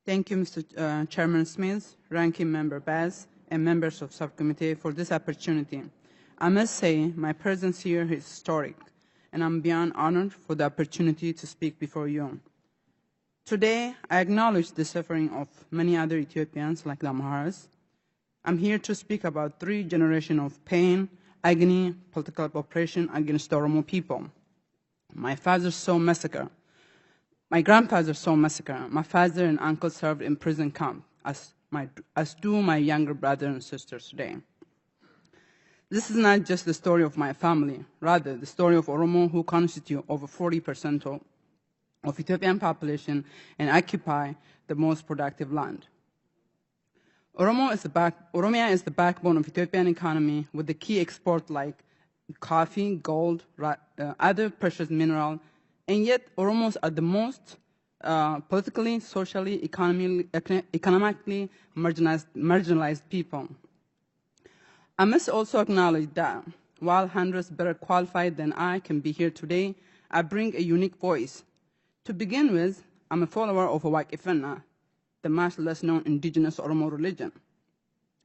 Thank you, Mr. Chairman Smith, Ranking Member Bass, and members of subcommittee for this opportunity. I must say my presence here is historic, and I'm beyond honored for the opportunity to speak before you. Today, I acknowledge the suffering of many other Ethiopians like the Amharas. I'm here to speak about 3 generations of pain, agony, political oppression against the Oromo people. My father saw massacre. My grandfather saw massacre. My father and uncle served in prison camp, as do my younger brother and sisters today. This is not just the story of my family, rather the story of Oromo, who constitute over 40% of Ethiopian population and occupy the most productive land. Oromia is the backbone of Ethiopian economy, with the key export like coffee, gold, other precious mineral, and yet Oromos are the most politically, socially, economically marginalized people. I must also acknowledge that while hundreds better qualified than I can be here today, I bring a unique voice. To begin with, I'm a follower of Awak Ifena, the much less known indigenous Oromo religion.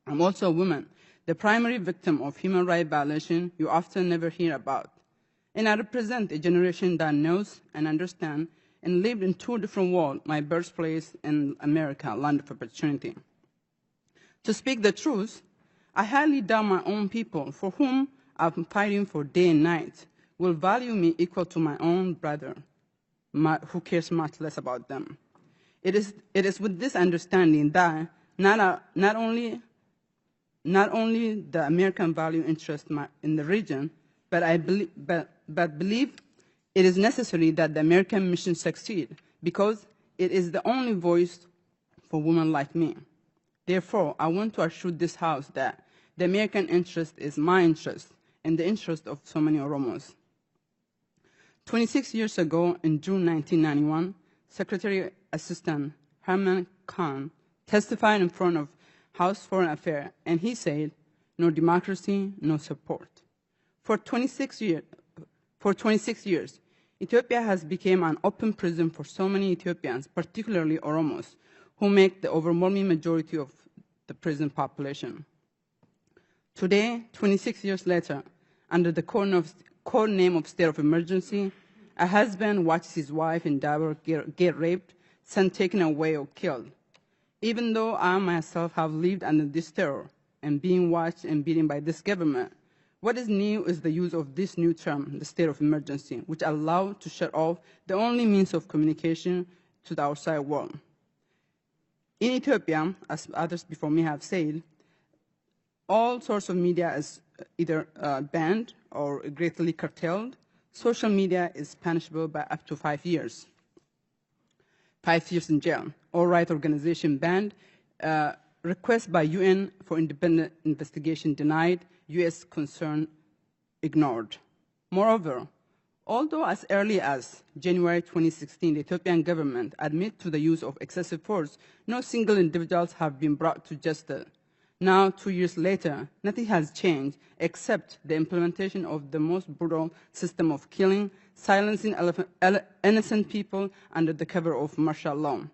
I'm also a woman, the primary victim of human rights violation you often never hear about. And I represent a generation that knows and understands and lived in 2 different worlds, my birthplace and America, land of opportunity. To speak the truth, I highly doubt my own people, for whom I'm fighting for day and night, will value me equal to my own brother, who cares much less about them. It is with this understanding that not only the American value interest in the region, but believe it is necessary that the American mission succeed, because it is the only voice for women like me. Therefore, I want to assure this House that the American interest is my interest and the interest of so many Oromos. 26 years ago, in June 1991, Secretary Assistant Herman Khan testified in front of House Foreign Affairs, and he said, "No democracy, no support." For 26 years, Ethiopia has become an open prison for so many Ethiopians, particularly Oromos, who make the overwhelming majority of the prison population. Today, 26 years later, under the code name of state of emergency, a husband watches his wife and daughter get raped, son taken away or killed. Even though I myself have lived under this terror and being watched and beaten by this government, what is new is the use of this new term, the state of emergency, which allows to shut off the only means of communication to the outside world. In Ethiopia, as others before me have said, all sorts of media is either banned or greatly curtailed. Social media is punishable by up to 5 years. 5 years in jail. All right organization banned. Request by UN for independent investigation denied. US concern ignored. Moreover, although as early as January 2016, the Ethiopian government admitted to the use of excessive force, no single individuals have been brought to justice. Now, 2 years later, nothing has changed except the implementation of the most brutal system of killing, silencing innocent people under the cover of martial law.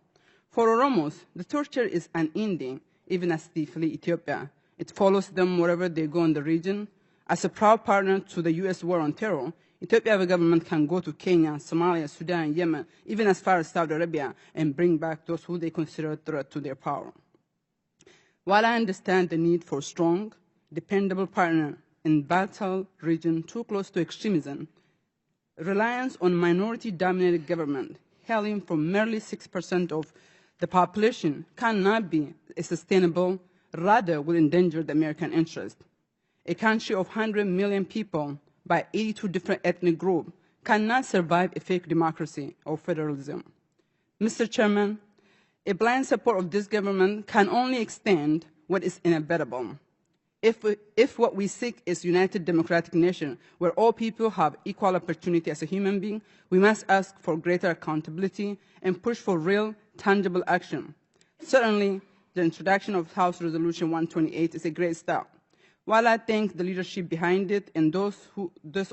For Oromos, the torture is unending, even as deeply Ethiopia. It follows them wherever they go in the region. As a proud partner to the US war on terror, Ethiopia's government can go to Kenya, Somalia, Sudan, Yemen, even as far as Saudi Arabia, and bring back those who they consider a threat to their power. While I understand the need for a strong, dependable partner in volatile region too close to extremism, reliance on minority-dominated government, hailing from merely 6% of the population, cannot be sustainable, rather will endanger the American interest. A country of 100 million people by 82 different ethnic groups cannot survive a fake democracy or federalism. Mr. Chairman, a blind support of this government can only extend what is inevitable. If what we seek is a united democratic nation where all people have equal opportunity as a human being, we must ask for greater accountability and push for real, tangible action. Certainly, the introduction of House Resolution 128 is a great step. While I thank the leadership behind it and those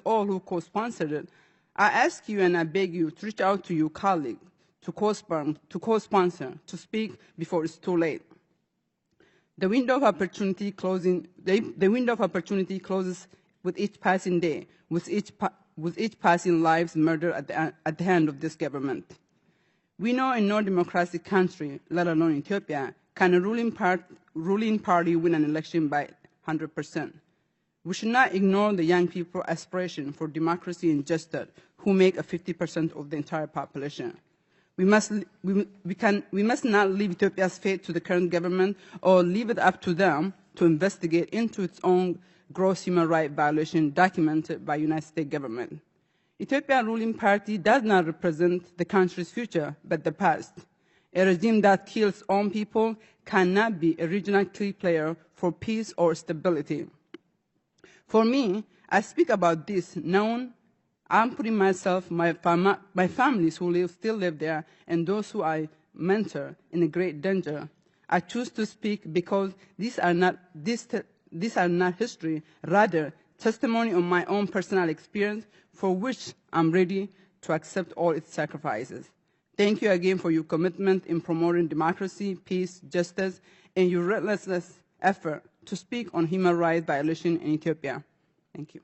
all who co-sponsored it, I ask you and I beg you to reach out to your colleagues to co-sponsor, to speak before it's too late. The window of opportunity closes with each passing day, with each passing lives murdered at the hand of this government. We know in no democratic country, let alone Ethiopia, can a ruling party win an election by 100%. We should not ignore the young people's aspiration for democracy and justice, who make 50% of the entire population. We must not leave Ethiopia's fate to the current government or leave it up to them to investigate into its own gross human rights violation documented by the United States government. Ethiopia's ruling party does not represent the country's future, but the past. A regime that kills own people cannot be a regional key player for peace or stability. For me, I speak about this knowing I'm putting myself, my families who still live there, and those who I mentor in a great danger. I choose to speak because these are not history, rather testimony of my own personal experience, for which I'm ready to accept all its sacrifices. Thank you again for your commitment in promoting democracy, peace, justice, and your relentless effort to speak on human rights violations in Ethiopia. Thank you.